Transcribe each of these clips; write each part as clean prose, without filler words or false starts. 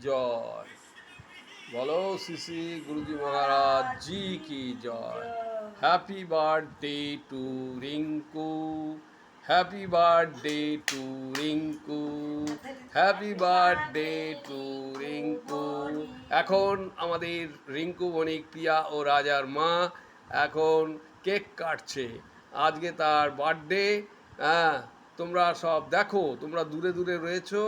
জয়। বলো শ্রী গুরুজি মহারাজ জি কি জয়। Happy birthday to Rinku, happy birthday to Rinku, happy birthday to Rinku. এখন আমাদের রিঙ্কু বণিক, প্রিয়া ও রাজার মা এখন কেক কাটছে। আজকে তার বার্থডে। হ্যাঁ, তোমরা সব দেখো, তোমরা দূরে দূরে রয়েছো।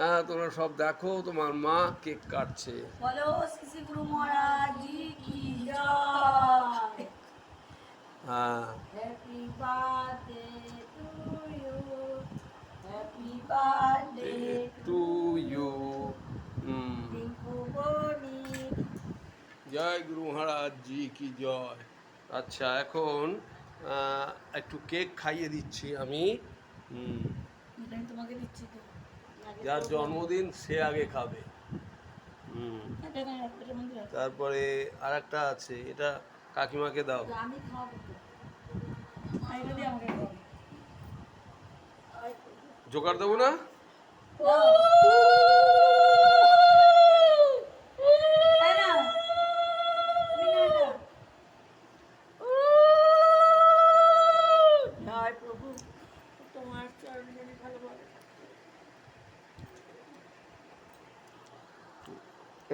হ্যাঁ, তোমরা সব দেখো, তোমার মা কেক কাটছে। বলো শ্রী গুরু মহারাজ জি কি জয়। হ্যাঁ, happy birthday to you, happy birthday to you. Rinku Banik. জয় গুরু মহারাজ জি কি জয়। আচ্ছা, এখন একটু কেক খাইয়ে দিচ্ছি আমি। এটা আমি তোমাকে দিচ্ছি তো। যার জন্মদিন সে আগে খাবে। এটা না, এটার মধ্যে রাখো। তারপরে আর একটা আছে, এটা কাকিমাকে দাও। আমি খাবো তো। এটা দিয়ে আমাকে খাও। জোগাড় দেবো না? তাই না? তুমি না এটা। জয় প্রভু, তোমার চরণ ধরে ভালো ভালো।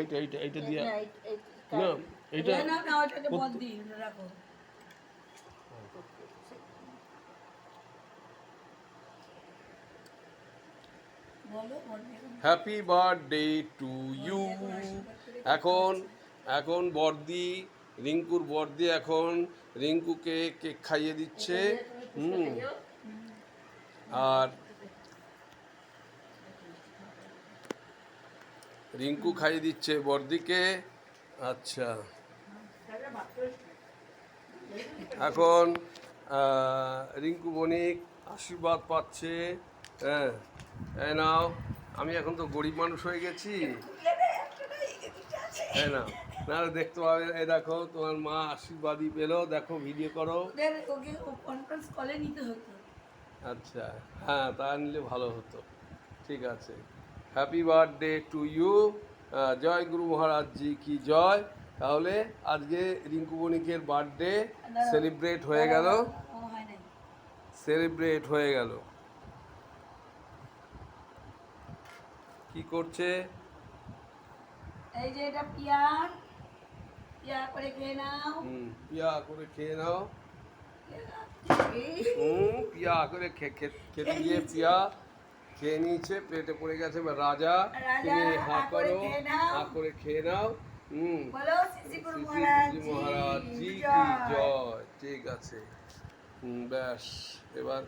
এইটা এইটা এইটা দিয়া না, না, এইটা না না, ওটাকে বল দিই, ওটা রাখো। বলো বলবে। Happy birthday to you. এখন এখন বর্দি, রিঙ্কুর বর্দি এখন রিঙ্কুকে কেক খাইয়ে দিচ্ছে। আর রিঙ্কু খাইয়ে দিচ্ছে বর্দিকে। আচ্ছা, এখন রিঙ্কু বণিক আশীর্বাদ পাচ্ছে। হ্যাঁ, এই নাও। আমি এখন তো গরিব মানুষ হয়ে গেছি। তাই না? না দেখতে পাবে, এই দেখো তোমার মা আশীর্বাদই পেলো, দেখো ভিডিও করো। ওকে কনফারেন্স কলে নিতে হতো। আচ্ছা, হ্যাঁ, তা নিলে ভালো হতো। ঠিক আছে, হ্যাপি বার্থডে টু ইউ। জয় গুরু মহারাজ জি কি জয়। তাহলে আজকে রিঙ্কু বণিকের বার্থডে সেলিব্রেট হয়ে গেল, হয় নাই। সেলিব্রেট হয়ে গেল। কি করছে? এই যে এটা পিয়া, পিয়া করে খেয়ে নাও। পিয়া করে খেয়ে নাও। পিয়া করে খেতে গিয়ে পিয়া খেয়ে নিয়েছে, প্লেটে পড়ে গেছে। রাজা, তুমি হা করো, হা করে খেয়ে নাও। বলো শ্রী গুরু মহারাজ জি কি জয়। ঠিক আছে, ব্যাস এবার